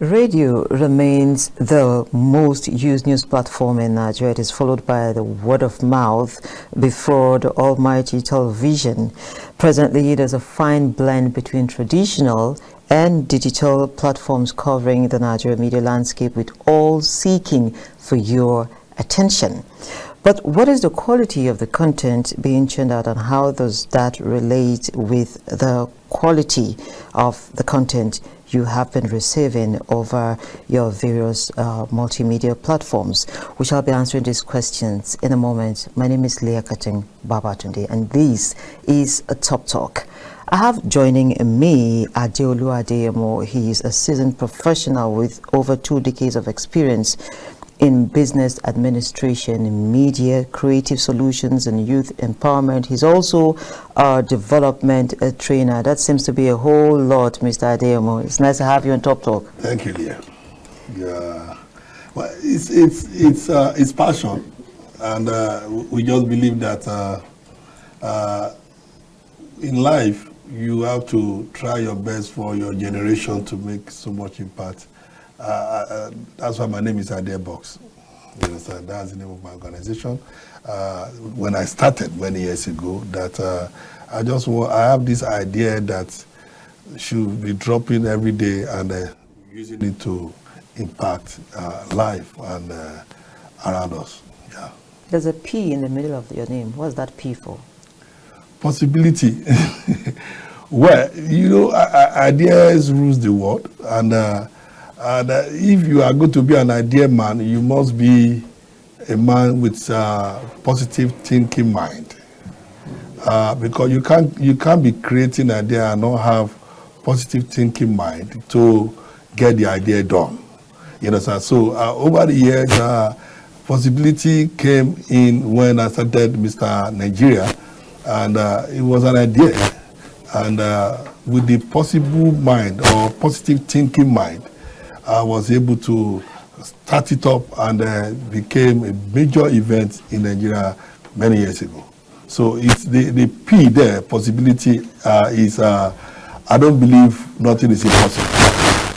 Radio remains the most used news platform in Nigeria. It is followed by the word of mouth before the almighty television. Presently, there's a fine blend between traditional and digital platforms covering the Nigeria media landscape, with all seeking for your attention. But what is the quality of the content being churned out, and how does that relate with the quality of the content you have been receiving over your various multimedia platforms? We shall be answering these questions in a moment. My name is Leah Katung Babatunde, and this is a Top Talk. I have joining me Adeyemo. He is a seasoned professional with over 2 decades of experience in business administration, media, creative solutions, and youth empowerment. He's also a development trainer. That seems to be a whole lot, Mr. Adeyemo. It's nice to have you on Top Talk. Thank you, Leah. Yeah, well, it's passion, and we just believe that in life you have to try your best for your generation to make so much impact. That's why my name is Adebox. You understand? That's the name of my organization. When I started many years ago, that I have this idea that should be dropping every day and using it to impact life and around us. Yeah. There's a P in the middle of your name. What's that P for? Possibility. Well, you know, ideas rules the world, and if you are going to be an idea man, you must be a man with positive thinking mind, because you can't be creating an idea and not have positive thinking mind to get the idea done. You know, so over the years, possibility came in when I started Mr. Nigeria, and it was an idea, and with the possible mind or positive thinking mind, I was able to start it up, and became a major event in Nigeria many years ago. So it's the P there, possibility, is I don't believe nothing is impossible.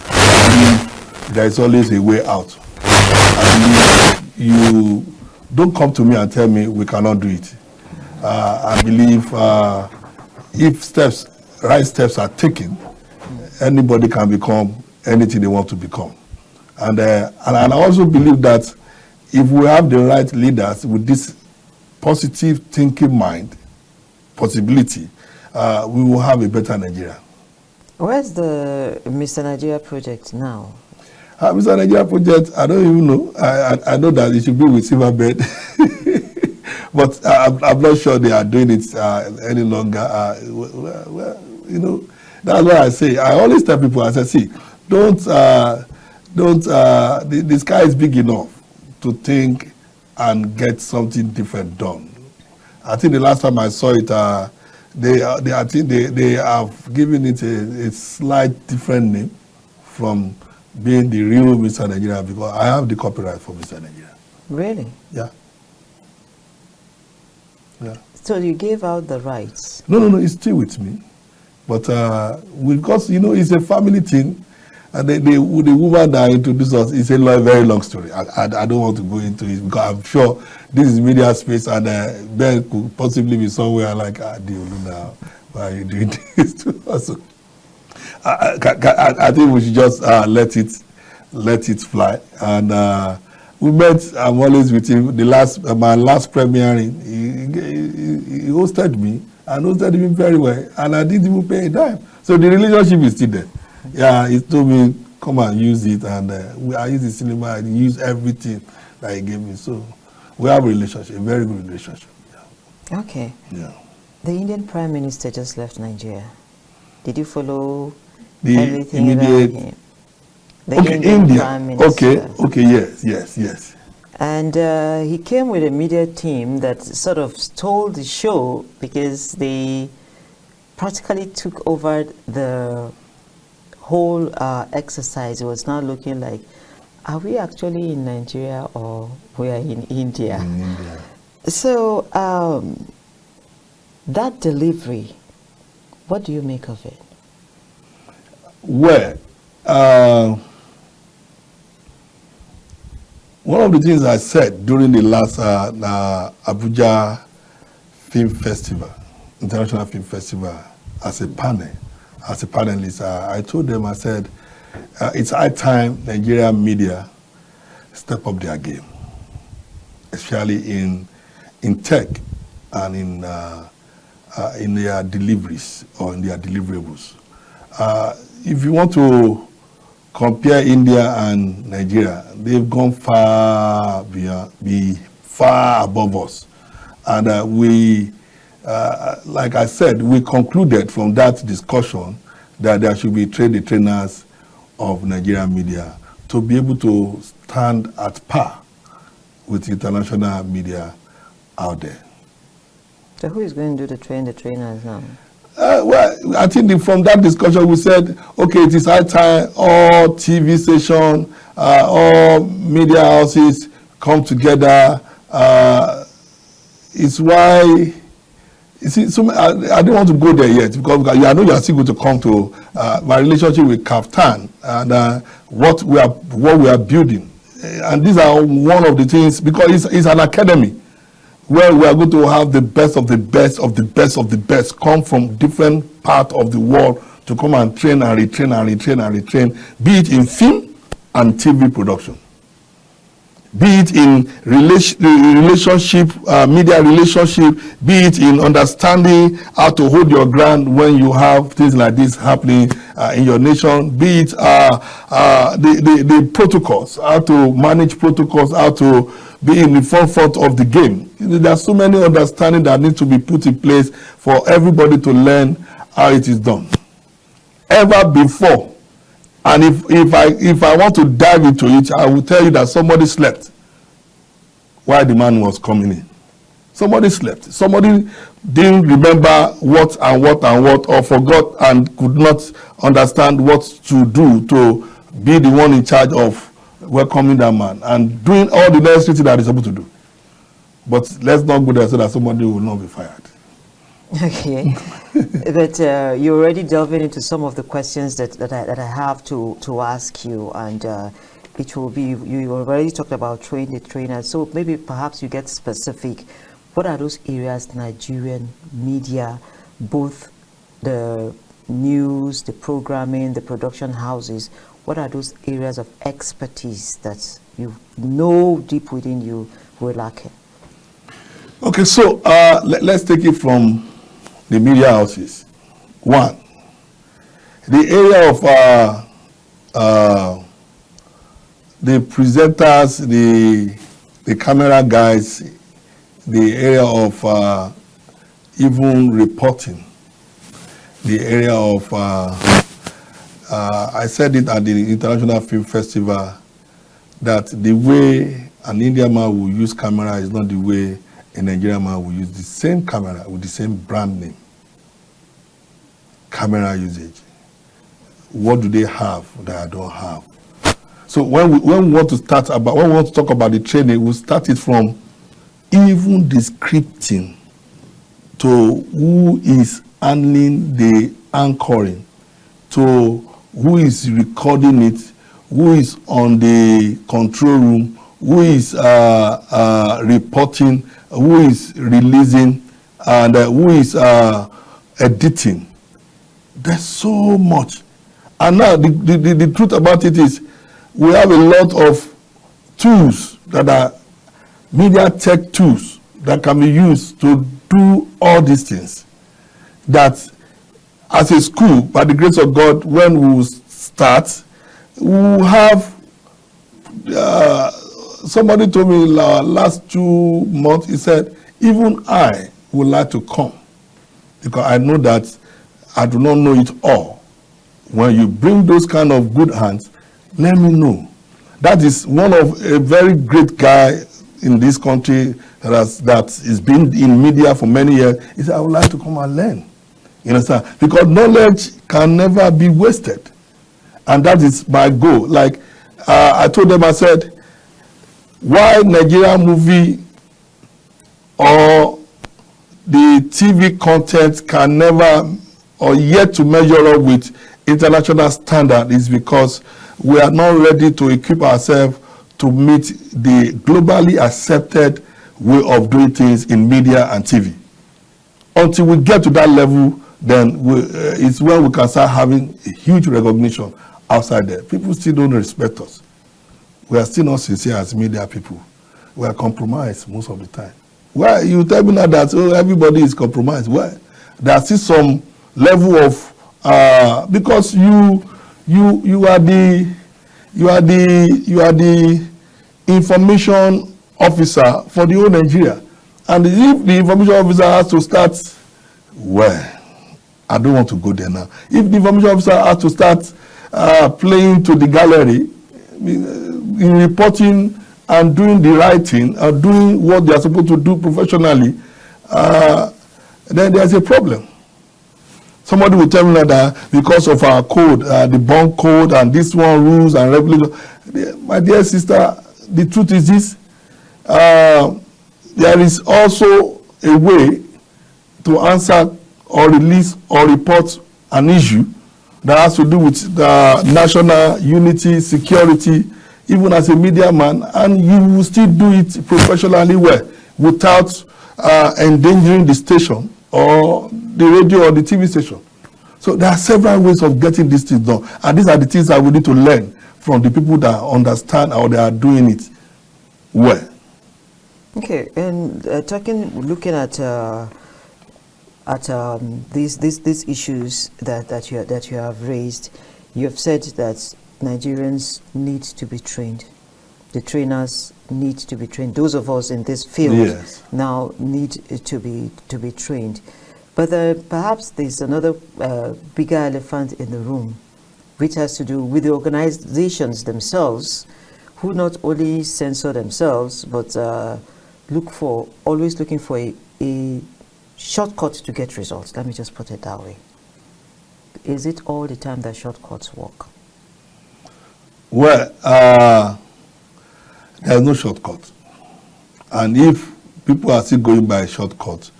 I believe there is always a way out. I believe you don't come to me and tell me we cannot do it. I believe if right steps are taken, anybody can become anything they want to become. And I also believe that if we have the right leaders with this positive thinking mind, possibility, we will have a better Nigeria. Where's the Mr. Nigeria project now? Mr. Nigeria project, I don't even know. I know that it should be with Silverbird, but I'm not sure they are doing it any longer. Well, you know, that's what I say. I always tell people, I say, see, the sky is big enough to think and get something different done. I think the last time I saw it, they have given it a slight different name from being the real Mr. Nigeria, because I have the copyright for Mr. Nigeria. Really? Yeah. Yeah. So you gave out the rights? No, it's still with me. But because, you know, it's a family thing, and the woman that introduced us, it's a very long story. I don't want to go into it, because I'm sure this is media space, and Ben could possibly be somewhere like, Adeolu now, why are you doing this to us? I think we should just let it fly. And we met. I'm always with him. My last premiering, he hosted me, and hosted me very well, and I didn't even pay a dime. So the relationship is still there. Yeah, he told me, come and use it, and I use the cinema, I use everything that he gave me. So we have a relationship, a very good relationship. Yeah. Okay. Yeah. The Indian Prime Minister just left Nigeria. Did you follow the everything immediate? about him? The okay, Indian India. Prime Minister. Okay, yes. And he came with a media team that sort of stole the show, because they practically took over the whole exercise. It was now looking like, are we actually in Nigeria or we are in India? In India. So that delivery, what do you make of it? Well, One of the things I said during the last Abuja Film Festival, International Film Festival, as a panelist, I told them, I said, it's high time Nigerian media step up their game, especially in tech and in their deliveries or in their deliverables. If you want to compare India and Nigeria, they've gone far far above us. And we, like I said, we concluded from that discussion that there should be the trainers of Nigerian media to be able to stand at par with international media out there. So who is going to do the trainers now? Well, I think from that discussion we said, okay, it is high time all TV stations, all media houses come together. It's why, you see, I don't want to go there yet because I know you are still going to come to my relationship with KAFTAN and what we are building. And these are one of the things, because it's an academy where we are going to have the best of the best of the best of the best come from different parts of the world to come and train and retrain and retrain and retrain, be it in film and TV production, be it in relationship, media relationship, be it in understanding how to hold your ground when you have things like this happening in your nation, be it the protocols, how to manage protocols, how to be in the forefront of the game. There are so many understanding that need to be put in place for everybody to learn how it is done. Ever before, and if I want to dive into it, I will tell you that somebody slept while the man was coming in. Somebody slept. Somebody didn't remember what, or forgot and could not understand what to do to be the one in charge of welcoming that man and doing all the necessary things that he's supposed to do. But let's not go there so that somebody will not be fired. Okay, but you're already delving into some of the questions that I have to ask you, and it will be, you already talked about train the trainers, so maybe perhaps you get specific. What are those areas Nigerian media, both the news, the programming, the production houses, what are those areas of expertise that you know deep within you were lacking? Okay, so let's take it from the media houses. One, the area of the presenters, the camera guys, the area of even reporting, the area of, I said it at the International Film Festival, that the way an Indian man will use camera is not the way a Nigerian man will use the same camera with the same brand name. Camera usage. What do they have that I don't have? So when we want to talk about the training, we'll start it from even the scripting to who is handling the anchoring, to who is recording it, who is on the control room, who is reporting, who is releasing, and who is editing. There's so much. And now the truth about it is we have a lot of tools that are media tech tools that can be used to do all these things. That as a school, by the grace of God, when we start, we will have somebody told me last 2 months, he said, even I would like to come because I know that I do not know it all. When you bring those kind of good hands, let me know. That is one of a very great guy in this country that has been in media for many years. He said, I would like to come and learn. You understand? Because knowledge can never be wasted. And that is my goal. Like I told them, I said, why Nigerian movie or the TV content can never or yet to measure up with international standard is because we are not ready to equip ourselves to meet the globally accepted way of doing things in media and TV. Until we get to that level, then it's when we can start having a huge recognition outside there. People still don't respect us. We are still not sincere as media people. We are compromised most of the time. Why you tell me now that everybody is compromised? Why? There's still some level of because you are the information officer for the whole Nigeria, and if the information officer has to start, well, I don't want to go there now. If the information officer has to start playing to the gallery in reporting and doing the writing or doing what they are supposed to do professionally, then there's a problem. Somebody will tell me that because of our code, the bond code and this one rules and regulations. My dear sister, the truth is this, there is also a way to answer or release or report an issue that has to do with the national unity, security, even as a media man, and you will still do it professionally well without endangering the station or the radio or the TV station. So there are several ways of getting these things done, and these are the things that we need to learn from the people that understand how they are doing it well. Okay, and looking at these issues that you have raised, you have said that Nigerians need to be trained. The trainers need to be trained. Those of us in this field now need to be trained. But perhaps there's another bigger elephant in the room, which has to do with the organizations themselves, who not only censor themselves, but always looking for a shortcut to get results. Let me just put it that way. Is it all the time that shortcuts work? Well, there's no shortcut. And if people are still going by shortcuts,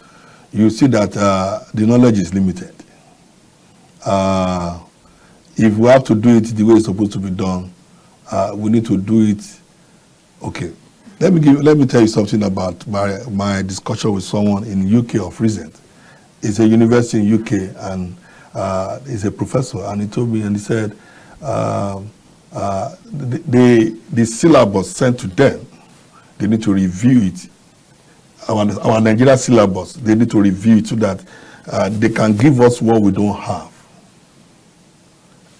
you see that the knowledge is limited. If we have to do it the way it's supposed to be done, we need to do it. Okay, let me tell you something about my discussion with someone in UK of recent. It's a university in UK, and he's a professor, and he told me, and he said the syllabus sent to them, they need to review it. Our Nigeria syllabus, they need to review it so that they can give us what we don't have.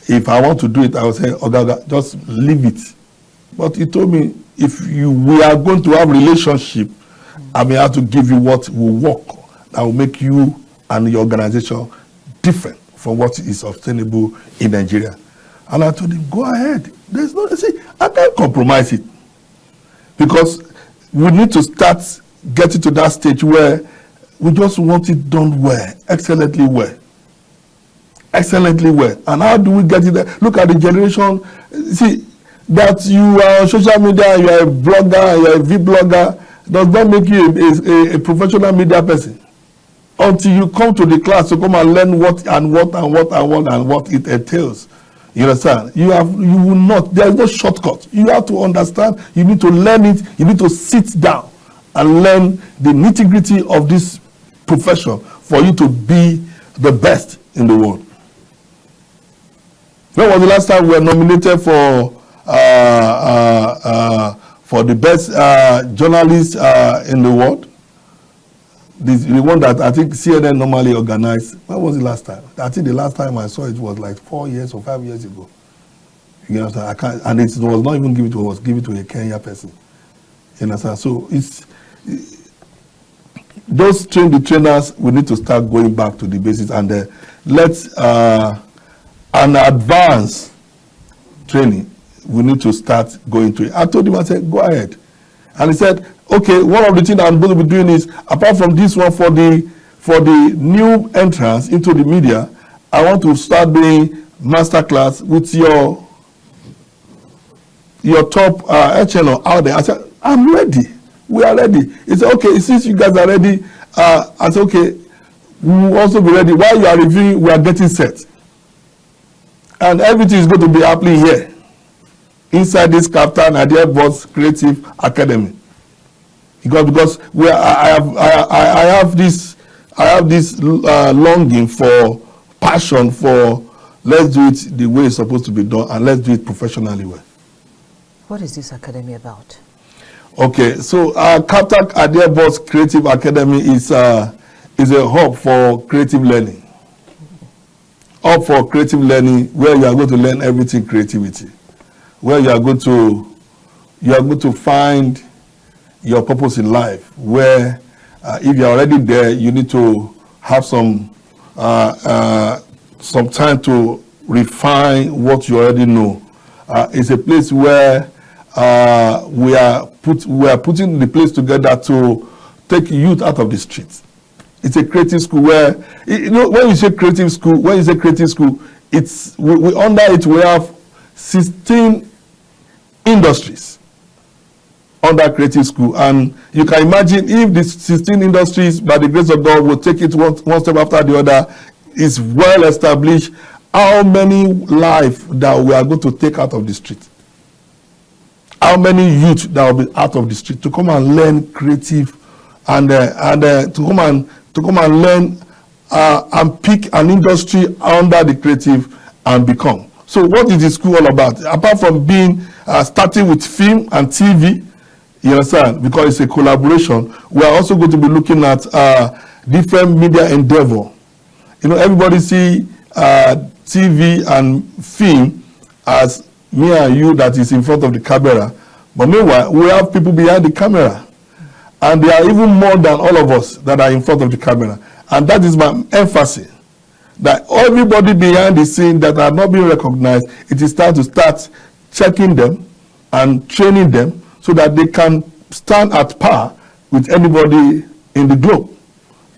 If I want to do it, I will say, okay, just leave it. But he told me, if we are going to have relationship, I may have to give you what will work, that will make you and your organization different from what is sustainable in Nigeria. And I told him, go ahead. There's no, see, I can't compromise it. Because we need to start getting to that stage where we just want it done well, excellently well. Excellently well. And how do we get it there? Look at the generation. See, that you are on social media, you are a blogger, you are a V-blogger, does not make you a professional media person. Until you come to the class to come and learn what it entails. You understand? You will not, there is no shortcut. You have to understand, you need to learn it, you need to sit down and learn the nitty-gritty of this profession for you to be the best in the world. When was the last time we were nominated for the best journalist in the world? The one that I think CNN normally organized. When was the last time? I think the last time I saw it was like 4 years or 5 years ago. You understand? I can't, and it was not even given to, it was given to a Kenya person. You understand? So it's those trainers. We need to start going back to the basics and let's an advanced training. We need to start going to it. I told him, I said, go ahead. And he said, okay, one of the things I'm going to be doing is, apart from this one for the new entrance into the media, I want to start doing masterclass with your top HNO out there. I said, I'm ready. We are ready. He said, okay, since you guys are ready, I said, okay, we will also be ready. While you are reviewing, we are getting set. And everything is going to be happening here inside this KAFTAN Adeolu Creative Academy. Because I have this longing for passion for let's do it the way it's supposed to be done, and let's do it professionally well. What is this academy about? Okay, so KAFTAN Adeolu Creative Academy is a hub for creative learning. Hub for creative learning, where you are going to learn everything creativity, where you are going to find your purpose in life, where if you're already there, you need to have some time to refine what you already know. It's a place where we are putting the place together to take youth out of the streets. It's a creative school where, when you say creative school, it's we under it we have 16 industries under creative school, and you can imagine if these 16 industries, by the grace of God, will take it one step after the other, is well established, how many lives that we are going to take out of the street, how many youth that will be out of the street to come and learn creative, and to come and learn and pick an industry under the creative and become. So what is the school all about? Apart from being starting with film and TV, you understand, because it's a collaboration, we are also going to be looking at different media endeavor. Everybody see TV and film as me and you that is in front of the camera, but meanwhile we have people behind the camera, and there are even more than all of us that are in front of the camera. And that is my emphasis, that everybody behind the scene that are not being recognized, it is time to start checking them and training them so that they can stand at par with anybody in the globe.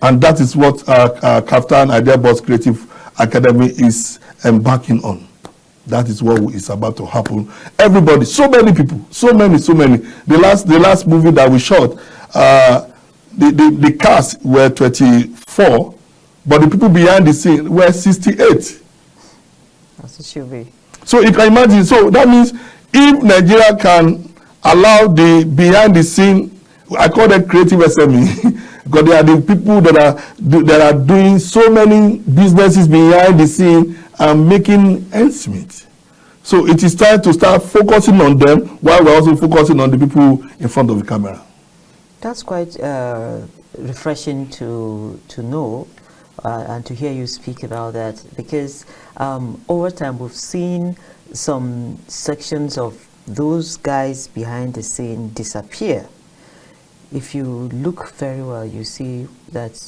And that is what KAFTAN Adeolu Creative Academy is embarking on. That is what is about to happen. Everybody, so many people, so many. The last movie that we shot, the cast were 24, but the people behind the scene were 68. As it should be. So you can imagine. So that means if Nigeria can allow the behind the scene, I call them creative SME, because they are the people that are doing so many businesses behind the scene and making ends meet. So it is time to start focusing on them while we're also focusing on the people in front of the camera. That's quite refreshing to know and to hear you speak about that, because over time we've seen some sections of those guys behind the scene disappear. If you look very well, you see that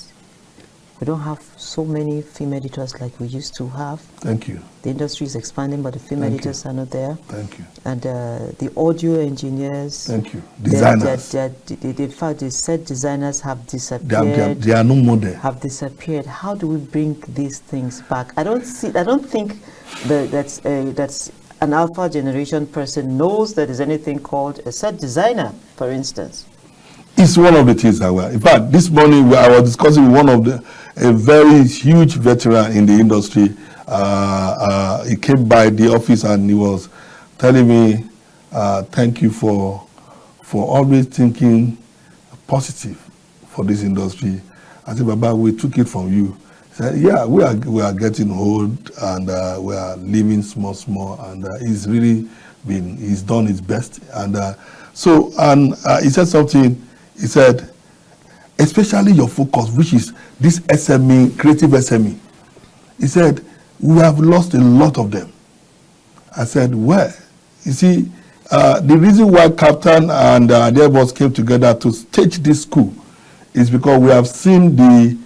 we don't have so many film editors like we used to have. Thank you. The industry is expanding, but the film editors are not there. Thank you. And the audio engineers. Thank you. Designers. In fact, the set designers have disappeared. They are no more there. Have disappeared. How do we bring these things back? I don't think that's an alpha generation person knows that there's anything called a set designer, for instance. It's one of the things that in fact, this morning I was discussing with one of a very huge veteran in the industry. He came by the office and he was telling me, thank you for always thinking positive for this industry. I said, Baba, we took it from you. He said, yeah, we are getting old, and we are living small, and he's done his best. And he said something. He said, especially your focus, which is this SME, creative SME. He said, we have lost a lot of them. I said, well, you see, the reason why KAFTAN and Adeolu came together to stage this school is because we have seen the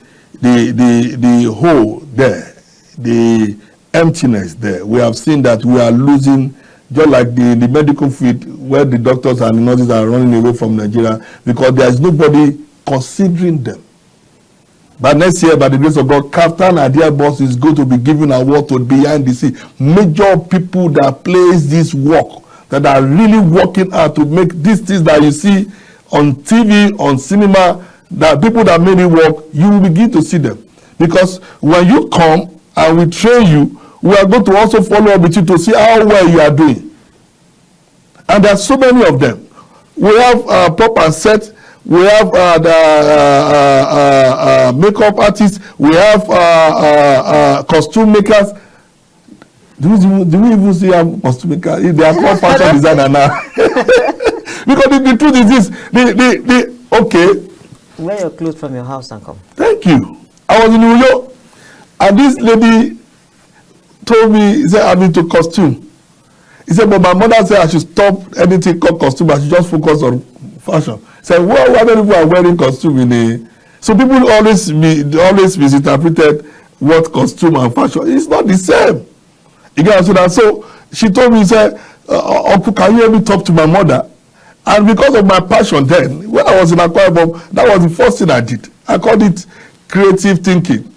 hole there, the emptiness there. We have seen that we are losing, just like the medical field, where the doctors and the nurses are running away from Nigeria because there is nobody considering them. But next year, by the grace of God, KAFTAN Adeolu is going to be giving an award to behind the scene. Major people that plays this work, that are really working hard to make these things that you see on TV, on cinema, that people that made it work, you will begin to see them. Because when you come and we train you, we are going to also follow up with you to see how well you are doing. And there are so many of them. We have prop and set. We have the makeup artists. We have costume makers. Do we even see costume makers? They are called fashion designer now. Because the truth is this: okay. Wear your clothes from your house and come. Thank you. I was in New York, and this lady told me, he said, I'm into costume. He said, but my mother said I should stop anything called costume. I should just focus on fashion. He said, well, why many people are wearing costume in a... So people always misinterpreted what costume and fashion. It's not the same. You get what I'm saying? So she told me, she said, Uncle, can you help me talk to my mother? And because of my passion then, when I was in Akwa Ibom, that was the first thing I did. I called it creative thinking.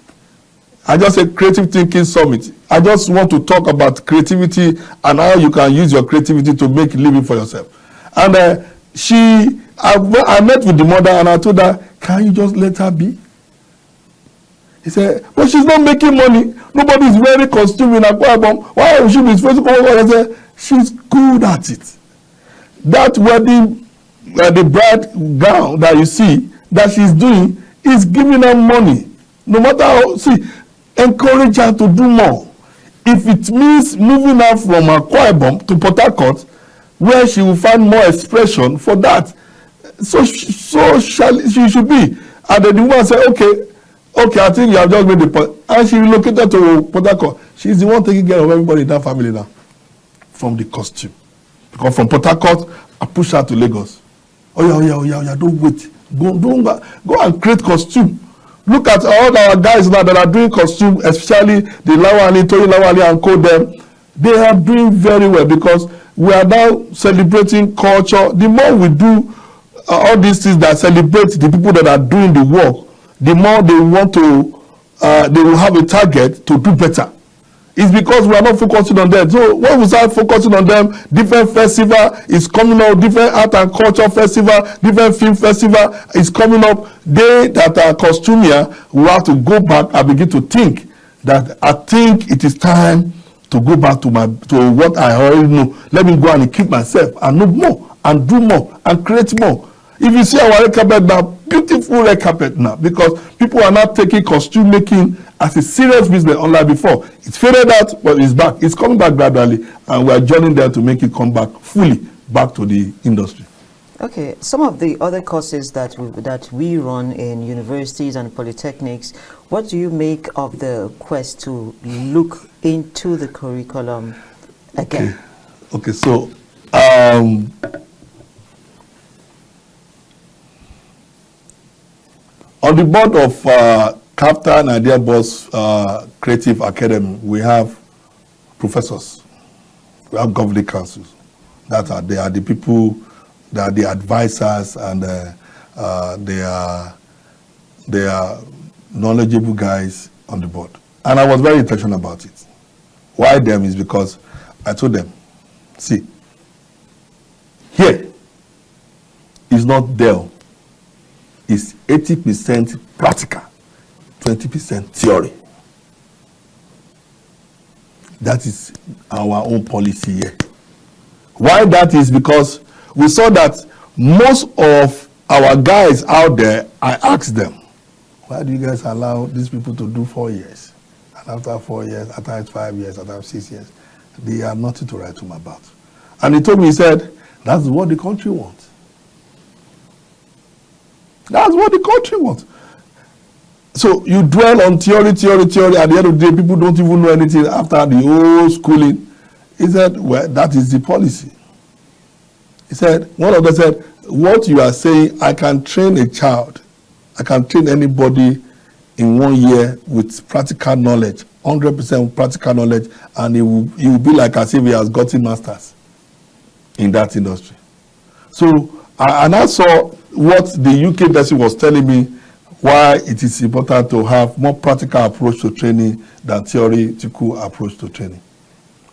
I just said creative thinking summit. I just want to talk about creativity and how you can use your creativity to make a living for yourself. And I met with the mother and I told her, can you just let her be? He said, but she's not making money. Nobody is wearing costume in Akwa Ibom. Why should she be supposed to come over? I said, she's good at it. That wedding, the bride gown that you see that she's doing is giving her money. No matter how, encourage her to do more. If it means moving her from Akwa Ibom to Port Harcourt, where she will find more expression for that, so she should be. And then the woman said, okay, I think you have just made the point. And she relocated to Port Harcourt. She's the one taking care of everybody in that family now, from the costume. Because from Port Harcourt, I push her to Lagos. Oh yeah, don't wait. Go and create costume. Look at all our guys now that are doing costume, especially the Lawali, Tori Lawali and co them. They are doing very well because we are now celebrating culture. The more we do all these things that celebrate the people that are doing the work, the more they want to, they will have a target to do better. It's because we are not focusing on them. So when we start focusing on them, different festival is coming up, different art and culture festival, different film festival is coming up. They that are costumier will have to go back and begin to think that I think it is time to go back to what I already know. Let me go and equip myself and know more and do more and create more. If you see our red carpet now, beautiful red carpet now, because people are now taking costume making as a serious business, unlike before. It's faded out, but it's back. It's coming back gradually, and we are joining them to make it come back fully back to the industry. Okay, some of the other courses that we run in universities and polytechnics, what do you make of the quest to look into the curriculum again? Okay, so on the board of KAFTAN and Adeyemo Creative Academy, we have professors, we have governing councils. They are the people, they are the advisors, and they are knowledgeable guys on the board. And I was very intentional about it. Why them is because I told them, see, here is not there. It's 80% practical, 20% theory. That is our own policy here. Why that is because we saw that most of our guys out there, I asked them, why do you guys allow these people to do 4 years? And after 4 years, at times 5 years, at times 6 years, they have nothing to write home about. And he told me, he said, that's what the country wants. That's what the country wants. So you dwell on theory. At the end of the day, people don't even know anything after the whole schooling. He said, well, that is the policy. He said, one of them said, what you are saying, I can train a child. I can train anybody in 1 year with practical knowledge, 100% practical knowledge, and he will be like as if he has gotten masters in that industry. So, and I saw what the UK person was telling me, why it is important to have more practical approach to training than theoretical approach to training.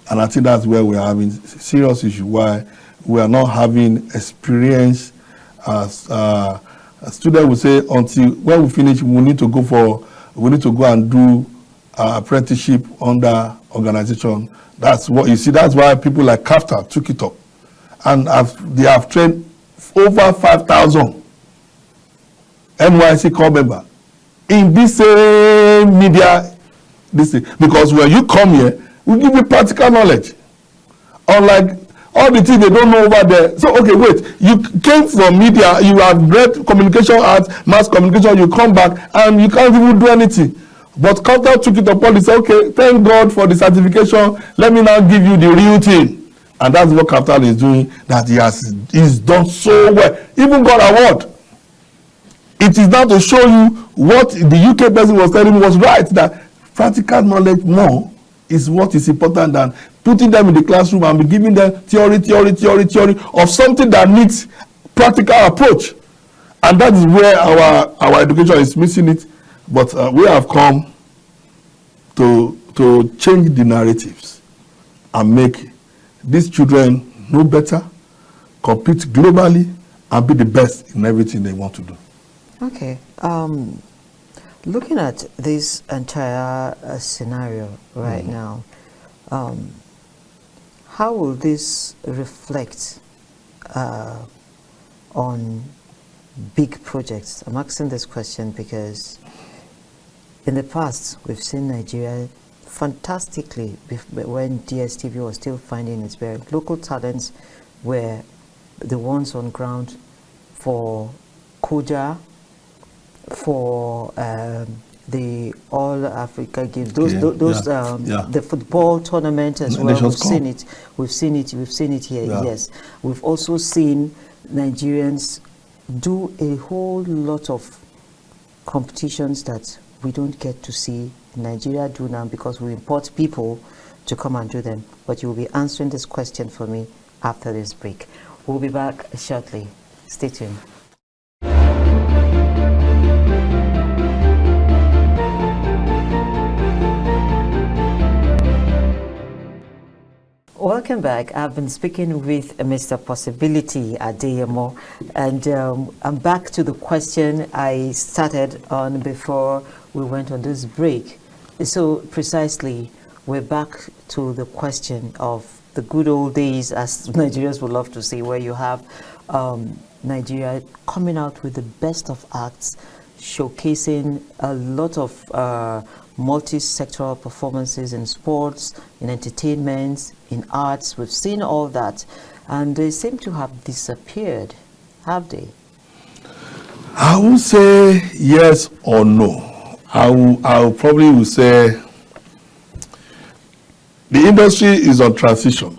And I think that's where we are having serious issue, why we are not having experience. As a student will say, until when we finish, we need to go and do apprenticeship under organization. That's what you see. That's why people like KAFTAN took it up. and they have trained over 5,000 NYC core members in this same media. Because when you come here, we give you practical knowledge. Unlike all the things they don't know over there. So, okay, wait. You came from media, you have read communication arts, mass communication, you come back, and you can't even do anything. But KAFTAN took it upon and said, okay, thank God for the certification. Let me now give you the real thing. And that's what KAFTAN is doing, that he's done so well. Even got award. It is now to show you what the UK person was telling me was right, that practical knowledge more is what is important than putting them in the classroom and be giving them theory of something that needs practical approach. And that is where our education is missing it. But we have come to change the narratives and make these children know better, compete globally, and be the best in everything they want to do. Okay. Looking at this entire scenario right now, how will this reflect on big projects? I'm asking this question because in the past, we've seen Nigeria fantastically, when DSTV was still finding its bearings. Local talents were the ones on ground for Koja, for the All Africa Games, the football tournament as well. We've seen it here. Yeah. Yes, we've also seen Nigerians do a whole lot of competitions that we don't get to see Nigeria do now because we import people to come and do them. But you will be answering this question for me after this break. We'll be back shortly. Stay tuned. Welcome back. I've been speaking with Mr. Possibility Adeyemo, and I'm back to the question I started on before we went on this break. So precisely, we're back to the question of the good old days, as Nigerians would love to say, where you have Nigeria coming out with the best of acts, showcasing a lot of multi-sectoral performances in sports, in entertainment, in arts. We've seen all that, and they seem to have disappeared, have they? I will say yes or no. I probably will say the industry is on transition.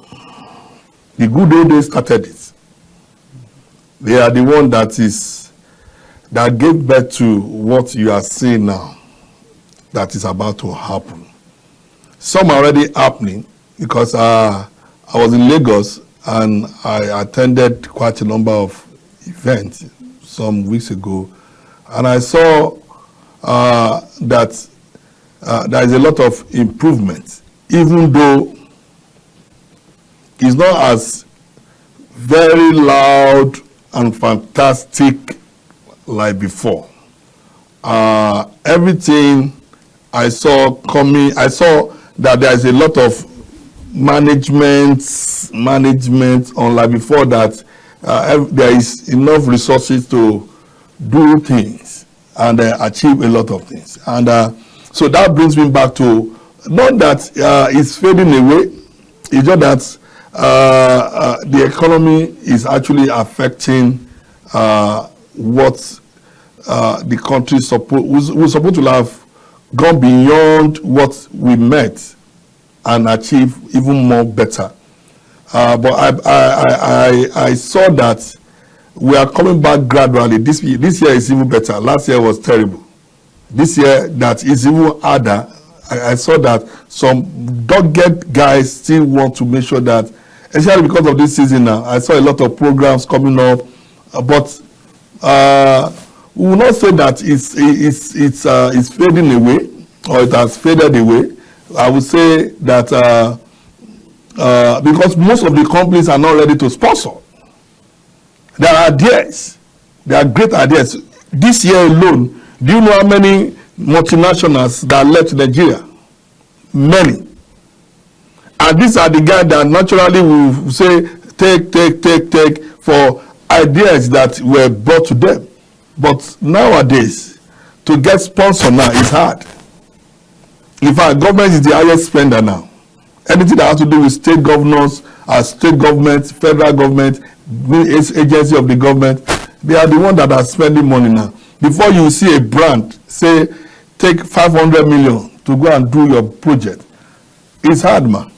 The good old days started it. They are the one that gave birth to what you are seeing now. That is about to happen. Some are already happening because I was in Lagos and I attended quite a number of events some weeks ago, and I saw that there is a lot of improvement, even though it's not as very loud and fantastic like before. Everything I saw that there is a lot of management unlike before, that there is enough resources to do things and achieve a lot of things. And so that brings me back to, not that it's fading away, it's just that the economy is actually affecting what the country was supposed to have gone beyond what we met and achieve even more better. But I saw that we are coming back gradually. This year is even better. Last year was terrible. This year that is even harder. I saw that some dogged guys still want to make sure that, especially because of this season now, I saw a lot of programs coming up, but we will not say that it's fading away or it has faded away. I would say that because most of the companies are not ready to sponsor. There are ideas. There are great ideas. This year alone, do you know how many multinationals that left Nigeria? Many. And these are the guys that naturally will say take for ideas that were brought to them. But nowadays, to get sponsor now is hard. In fact, government is the highest spender now. Anything that has to do with state governors, state government, federal government, agency of the government, they are the ones that are spending money now. Before you see a brand say, take 500 million to go and do your project, it's hard, man.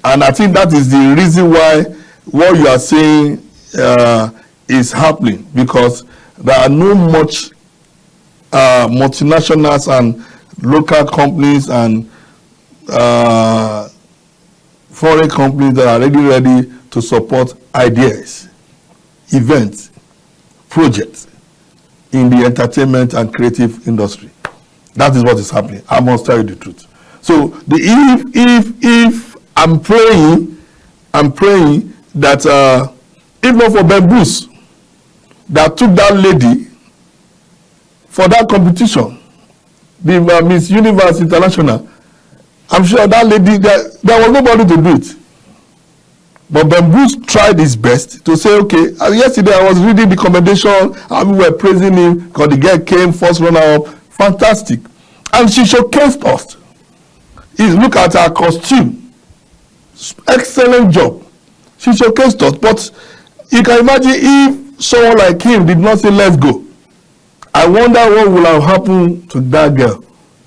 And I think that is the reason why what you are saying is happening, because there are no much multinationals and local companies and foreign companies that are ready to support ideas, events, projects in the entertainment and creative industry. That is what is happening. I must tell you the truth. So if I'm praying that if not for Bamboos that took that lady for that competition, the Miss Universe International, I'm sure that lady, there was nobody to do it. But Bamboos tried his best to say, okay, yesterday I was reading the commendation and we were praising him because the girl came first runner-up. Fantastic. And she showcased us. Look at her costume. Excellent job. She showcased us. But you can imagine if someone like him did not say, let's go. I wonder what would have happened to that girl.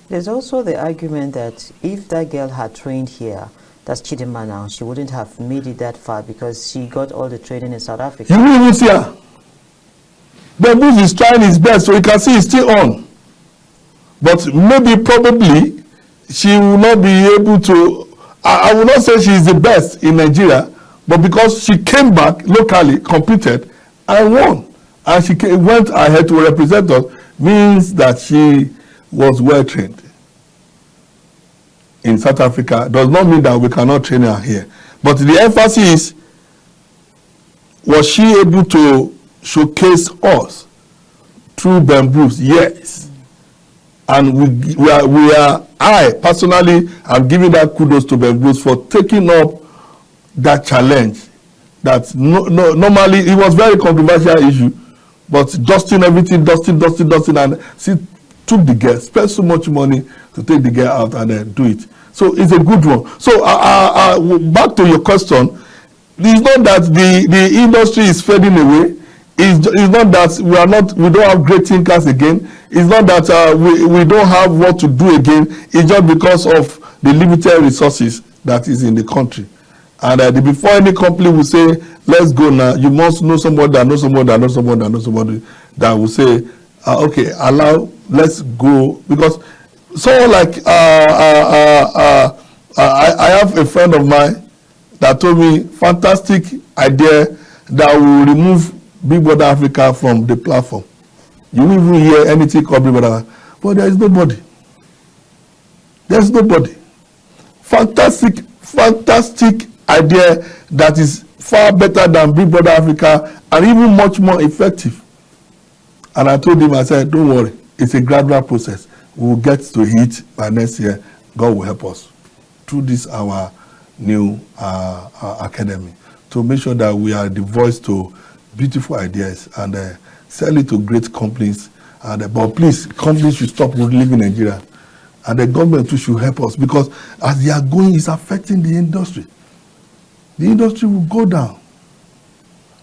There's also the argument that if that girl had trained here, that's Chidinma now, she wouldn't have made it that far because she got all the training in South Africa. You will even see her. Bamboos is trying his best, so you can see he's still on. But maybe, probably, she will not be able to. I will not say she is the best in Nigeria, but because she came back locally, competed, and won, and she went ahead to represent us, means that she was well trained in South Africa. Does not mean that we cannot train her here. But the emphasis is, was she able to showcase us through Bamboos? Yes. And I personally am giving that kudos to Bamboos for taking up that challenge. That normally it was very controversial issue, but dusting everything, dusting, and she took the girl, spent so much money to take the girl out and do it. So it's a good one. So back to your question, it's not that the industry is fading away. It's not that we don't have great thinkers again. It's not that we don't have what to do again. It's just because of the limited resources that is in the country. And before any company will say, let's go now, you must know somebody that knows somebody that knows somebody that knows somebody that will say, okay, let's go. Because someone like, I have a friend of mine that told me, fantastic idea that will remove Big Brother Africa from the platform. You won't even hear anything called Big Brother Africa. But there is nobody. There's nobody. Fantastic idea that is far better than Big Brother Africa and even much more effective. And I told him, I said, don't worry, it's a gradual process. We will get to it by next year. God will help us through this our new academy to make sure that we are the voice to beautiful ideas and sell it to great companies. But please, companies should stop leaving Nigeria. And the government too should help us, because as they are going, it's affecting the industry. The industry will go down.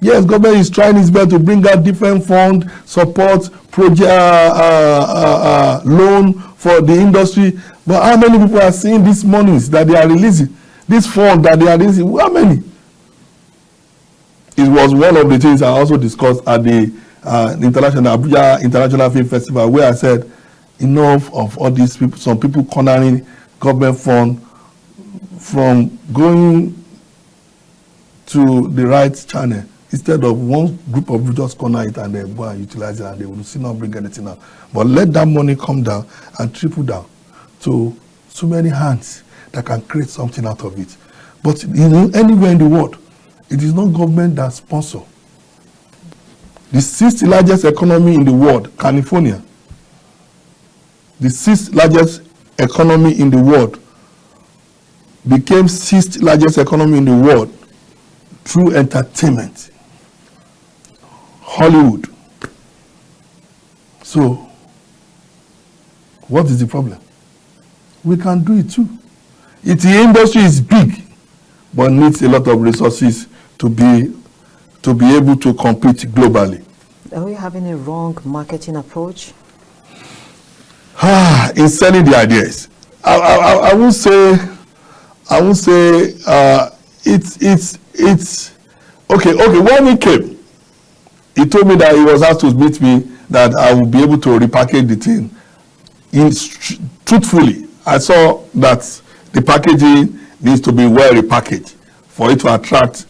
Yes, government is trying its best to bring out different fund, support, project, loan for the industry. But how many people are seeing these monies that they are releasing? This fund that they are releasing, how many? It was one of the things I also discussed at the Abuja International Film Festival, where I said, enough of all these people, some people cornering government fund from going to the right channel, instead of one group of people just corner it and they go and utilize it and they will still not bring anything out. But let that money come down and trickle down to so many hands that can create something out of it. But anywhere in the world, it is not government that sponsor. The 6th largest economy in the world, California, the 6th largest economy in the world, became 6th largest economy in the world through entertainment, Hollywood. So, what is the problem? We can do it too. The industry is big, but needs a lot of resources to be able to compete globally. Are we having a wrong marketing approach? In selling the ideas, I would say it's okay. When he came, he told me that he was asked to meet me that I will be able to repackage the thing. Truthfully, I saw that the packaging needs to be well repackaged for it to attract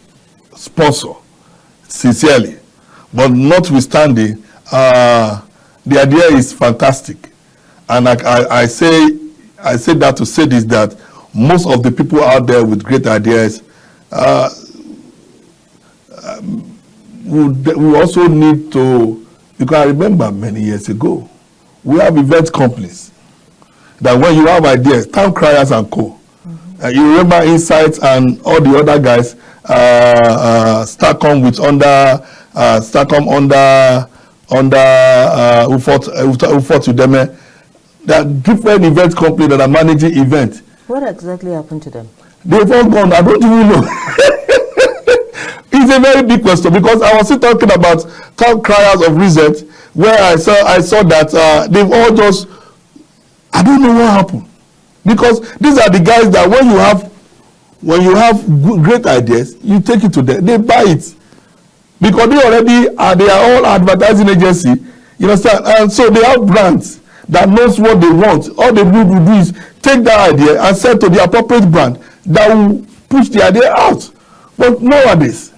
sponsor, sincerely. But notwithstanding, the idea is fantastic, and I say that to say this, that most of the people out there with great ideas we also need to. You can remember many years ago, we have event companies that when you have ideas, Town Criers and Co. You remember Insights and all the other guys, Starcom with who fought with them. There are different event companies that are managing events. What exactly happened to them? They've all gone. I don't even know. It's a very big question, because I was still talking about Town Criers of recent, where I saw that they've all just, I don't know what happened, because these are the guys that when you have great ideas, you take it to them, they buy it, because they are all advertising agency, you understand, and so they have brands that knows what they want. All they need to do is take that idea and sell to the appropriate brand that will push the idea out. But nowadays,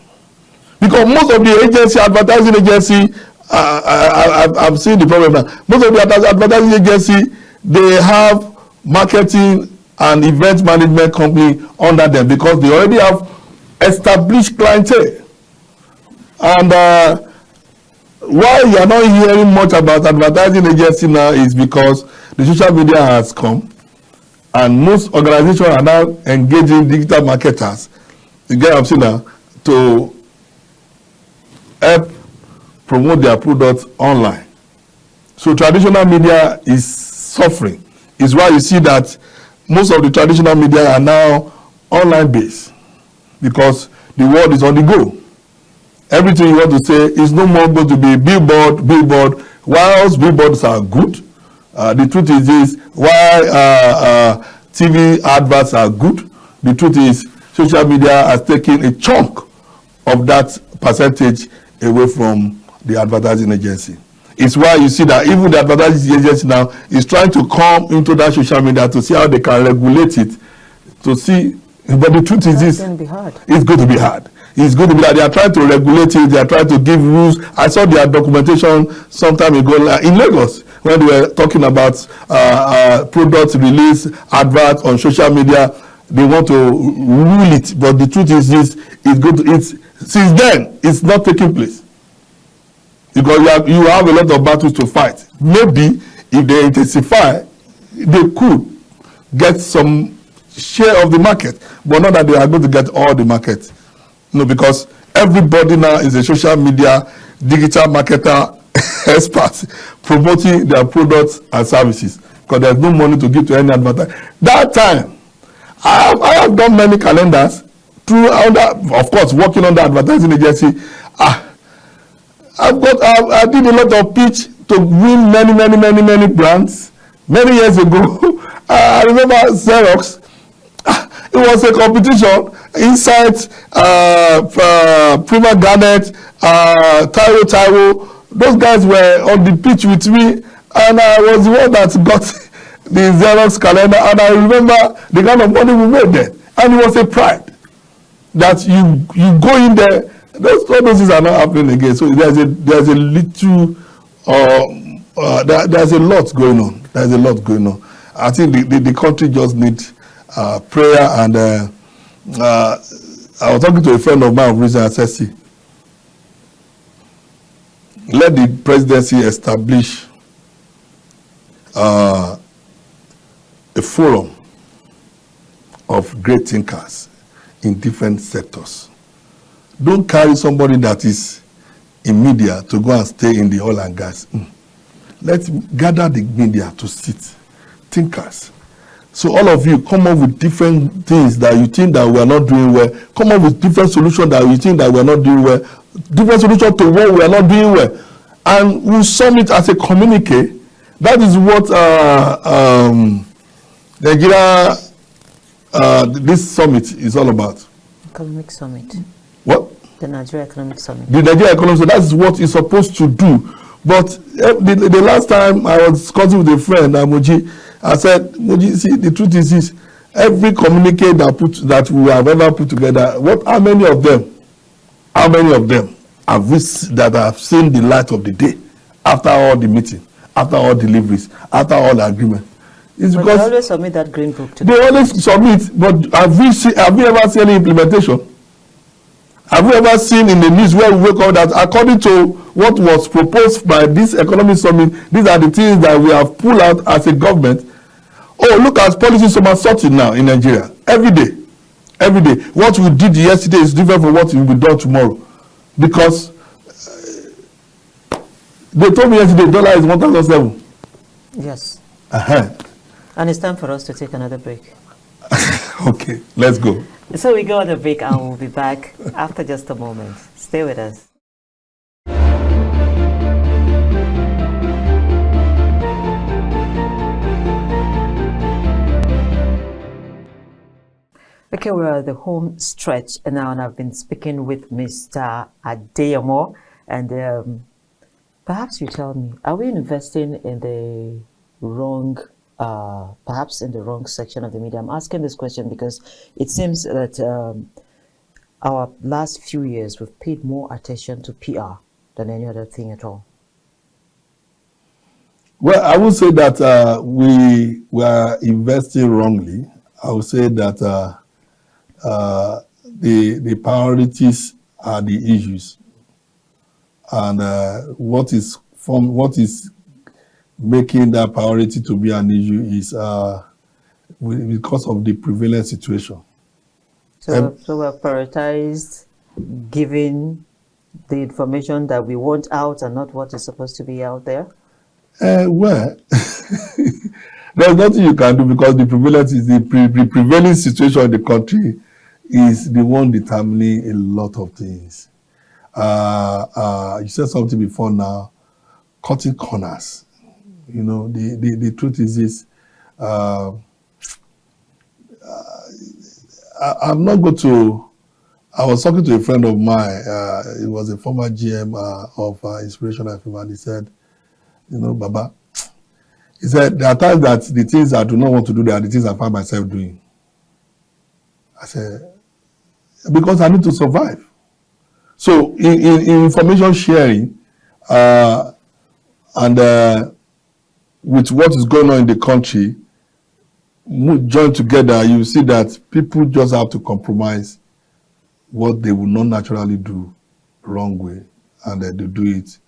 because most of the advertising agency, I've seen the problem now. Most of the advertising agency, they have marketing and event management company under them, because they already have established clientele. And why you are not hearing much about advertising agency now is because the social media has come, and most organizations are now engaging digital marketers, you get what I'm saying now, to help promote their products online. So traditional media is suffering. It's why you see that most of the traditional media are now online based, because the world is on the go. Everything you want to say is no more going to be billboard. Whilst billboards are good, the truth is this, while TV adverts are good, the truth is social media has taken a chunk of that percentage away from the advertising agency. It's why you see that even the advertising agency now is trying to come into that social media to see how they can regulate it, to see, but the truth is this, it's going to be hard. It's going to be that they are trying to regulate it, they are trying to give rules. I saw their documentation some time ago in Lagos when they were talking about product release, advert on social media. They want to rule it, but the truth is this, since then, it's not taking place. Because you have a lot of battles to fight. Maybe if they intensify, they could get some share of the market, but not that they are going to get all the market. No, because everybody now is a social media digital marketer expert promoting their products and services, because there's no money to give to any advertiser. That time, I have done many calendars through, of course, working on the advertising agency. I did a lot of pitch to win many brands many years ago. I remember Xerox. It was a competition. Insights, Prima Garnet, Taiwo. Those guys were on the pitch with me, and I was the one that got the Xerox calendar. And I remember the kind of money we made there, and it was a pride that you go in there. Those things are not happening again. So there's a little, there's a lot going on. There's a lot going on. I think the country just needs prayer. And I was talking to a friend of mine recently. I said, see, let the presidency establish a forum of great thinkers in different sectors. Don't carry somebody that is in media to go and stay in the oil and gas. Let's gather the media to sit, thinkers. So all of you come up with different things that you think that we are not doing well. Come up with different solutions that you think that we are not doing well. Different solutions to what we are not doing well. And we'll sum it as a communique. That is what Nigeria, this summit is all about. Economic Summit. What? The Nigeria Economic Summit. The Nigeria Economic Summit, that's what it's supposed to do. But the last time I was discussing with a friend, Moji, I said, Moji, see, the truth is this, every communique that we have ever put together, how many of them have we that have seen the light of the day after all the meeting, after all deliveries, after all the agreement? It's but because they always submit that green book to they always submit, but have we ever seen any implementation? Have we ever seen in the news where we wake up that according to what was proposed by this economic summit, these are the things that we have pulled out as a government? Oh, look at policy somersaulting now in Nigeria. Every day. What we did yesterday is different from what will be done tomorrow. Because they told me yesterday dollar is 1,007. Yes. Uh-huh. And it's time for us to take another break. Okay, let's go. So we go on a break and we'll be back after just a moment. Stay with us. Okay, we're at the home stretch now, and I've been speaking with Mr. Adeyemo, and perhaps you tell me, are we investing in the wrong, perhaps in the wrong section of the media? I'm asking this question because it seems that our last few years we've paid more attention to PR than any other thing at all. Well, I would say that we are investing wrongly. I would say that the priorities are the issues, and what is making that priority to be an issue is because of the prevalent situation. So we're prioritized giving the information that we want out and not what is supposed to be out there? Well, there's nothing you can do because the prevalence is the prevailing situation in the country is the one determining a lot of things. You said something before now, cutting corners. You know, the truth is this. I'm not going to. I was talking to a friend of mine. He was a former GM of Inspiration FM, and he said, "You know, Baba," he said, "there are times that the things I do not want to do, there are the things I find myself doing." I said, "Because I need to survive." So, in information sharing, and with what is going on in the country, join together, you see that people just have to compromise what they would not naturally do wrong way, and they do it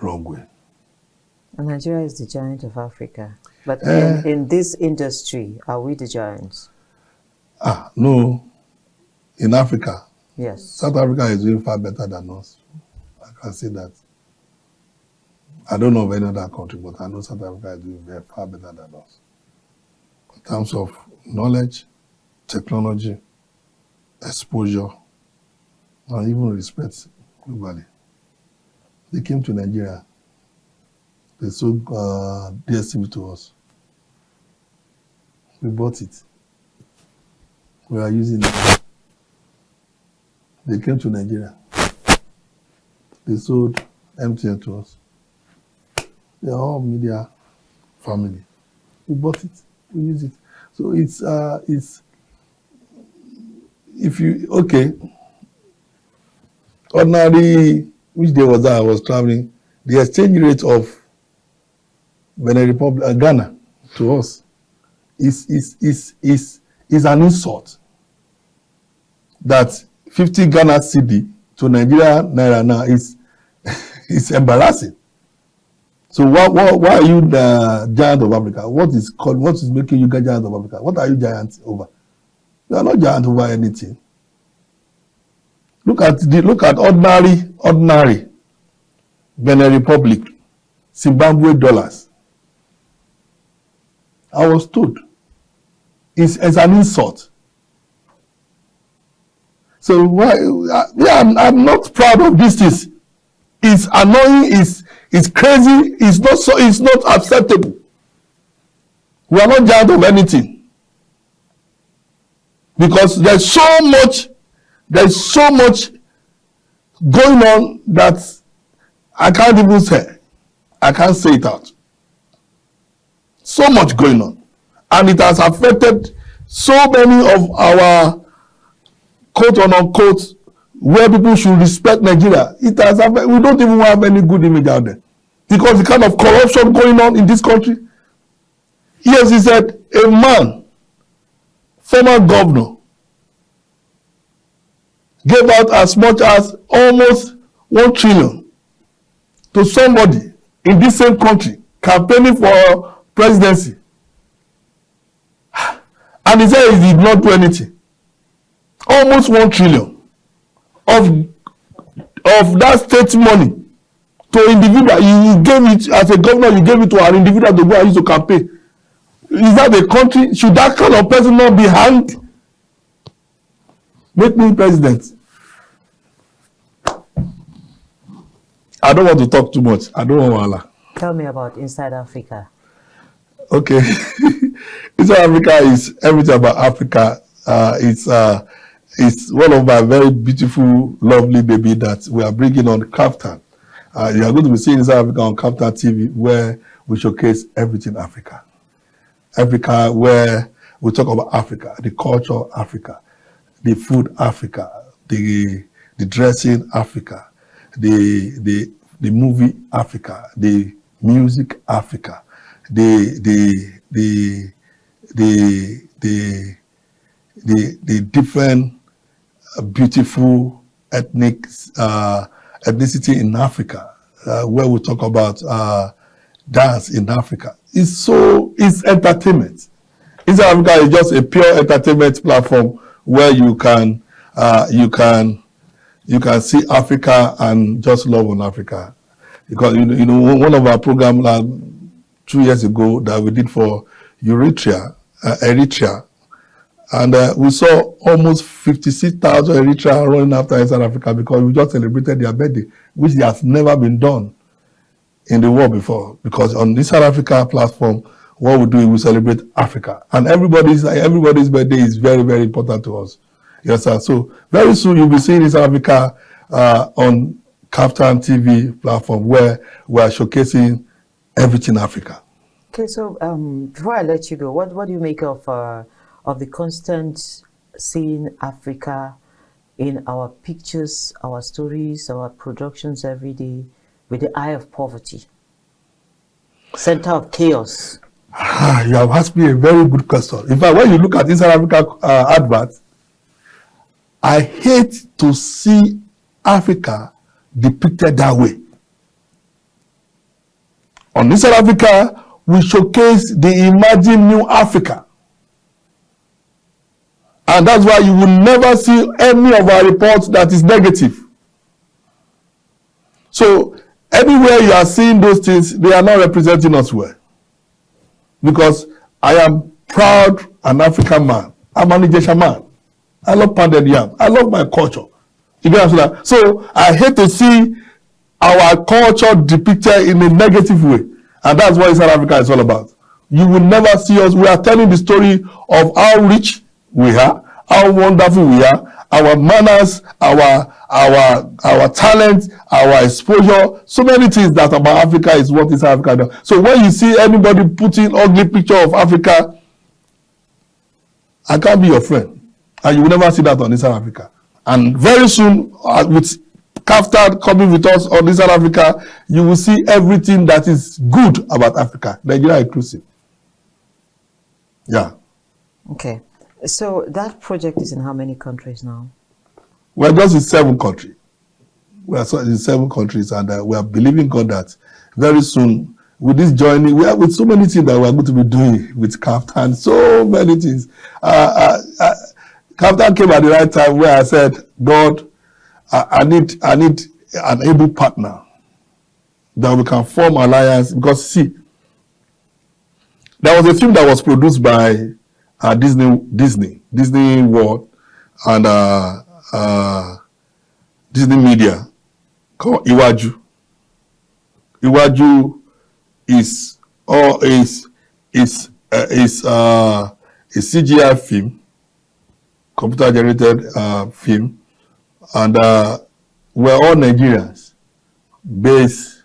wrong way. And Nigeria is the giant of Africa. But in this industry, are we the giants? No. In Africa, yes. South Africa is doing far better than us. I can say that. I don't know of any other country, but I know South Africa is doing very far better than us. In terms of knowledge, technology, exposure, and even respect globally. They came to Nigeria. They sold DSTV to us. We bought it. We are using it. They came to Nigeria. They sold MTN to us. They are all media family. We bought it. We use it. So it's if you ordinary, which day was that I was traveling? The exchange rate of Benin Republic, Ghana, to us is an insult. That 50 Ghana cedi to Nigeria naira now is embarrassing. So why are you the giant of Africa? What is making you giant of Africa? What are you giant over? You are not giant over anything. Look at ordinary Benin Republic, Zimbabwe dollars. I was told it's an insult. So why? Yeah, I'm not proud of this. It's annoying. It's crazy. It's not acceptable. We are not proud of anything because there's so much going on that I can't even say. I can't say it out. So much going on, and it has affected so many of our quote unquote where people should respect Nigeria. It has affected. We don't even have any good image out there because the kind of corruption going on in this country. Yes, he said a man, former governor, gave out as much as almost 1 trillion to somebody in this same country campaigning for presidency. And he said he did not do anything. Almost 1 trillion of that state money to individual. You gave it as a governor, you gave it to an individual to go and use to campaign. Is that a country? Should that kind of person not be hanged? Make me president. I don't want to talk too much. I don't want Wala. Tell me about Inside Africa. Okay. Inside Africa is everything about Africa. It's one of my very beautiful, lovely baby that we are bringing on KAFTAN. You are going to be seeing Inside Africa on KAFTANTV, where we showcase everything Africa. Africa, where we talk about Africa, the culture of Africa, the food Africa, the dressing Africa, the movie Africa, the music Africa, the different beautiful ethnicity in Africa, where we talk about dance in Africa. It's entertainment. Inside Africa is just a pure entertainment platform where you can see Africa and just love on Africa. Because you know one of our programs 2 years ago that we did for Eritrea, and we saw almost 56,000 Eritrea running after Inside Africa because we just celebrated their birthday, which has never been done in the world before. Because on this South Africa platform, what we do is we celebrate Africa, and everybody's birthday is very, very important to us. Yes, sir. So very soon you'll be seeing South Africa on KAFTANTV platform, where we are showcasing everything Africa. Okay, so before I let you go, what do you make of the constant seeing Africa in our pictures, our stories, our productions every day with the eye of poverty, center of chaos? You have asked me a very good question. In fact, when you look at Inside Africa adverts, I hate to see Africa depicted that way. On Inside Africa, we showcase the imagined new Africa. And that's why you will never see any of our reports that is negative. So anywhere you are seeing those things, they are not representing us well. Because I am proud an African man. I'm an Egyptian man. I love pounded yam. I love my culture. You get what I'm saying? So I hate to see our culture depicted in a negative way. And that's what South Africa is all about. You will never see us. We are telling the story of how rich we are, how wonderful we are, our manners, our talent, our exposure, so many things that about Africa is what is Africa does. So when you see anybody putting ugly picture of Africa, I can't be your friend. And you will never see that on South Africa. And very soon, with KAFTAN coming with us on South Africa, you will see everything that is good about Africa, Nigeria inclusive. Yeah. Okay. So that project is in how many countries now? We're just in 7 countries. We are in 7 countries, and we are believing God that very soon, with this journey, we are with so many things that we are going to be doing with KAFTAN, so many things. KAFTAN came at the right time where I said, God, I need an able partner that we can form alliance, because see, there was a film that was produced by Disney World and Disney Media called Iwaju. Iwaju is a CGI film, computer generated film, and we're all Nigerians based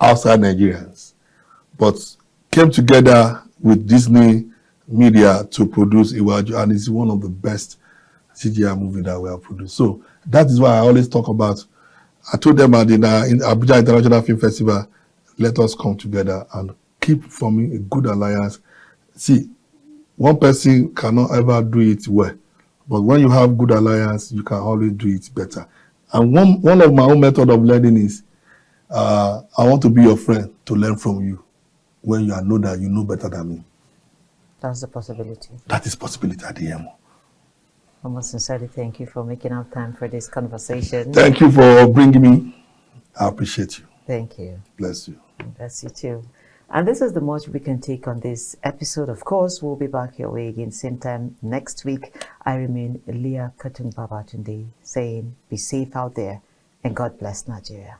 outside Nigerians, but came together with Disney Media to produce Iwaju, and it's one of the best CGI movies that we have produced. So that is why I always talk about. I told them in Abuja International Film Festival, let us come together and keep forming a good alliance. See, one person cannot ever do it well, but when you have good alliance, you can always do it better. And one of my own method of learning is, I want to be your friend to learn from you when you know that you know better than me. That's the possibility. That is possibility, Adeyemo. I must sincerely thank you for making up time for this conversation. Thank you for bringing me. I appreciate you. Thank you. Bless you. Bless you too. And this is the much we can take on this episode. Of course, we'll be back your way again same time next week. I remain Leah Katung Babatunde, saying be safe out there and God bless Nigeria.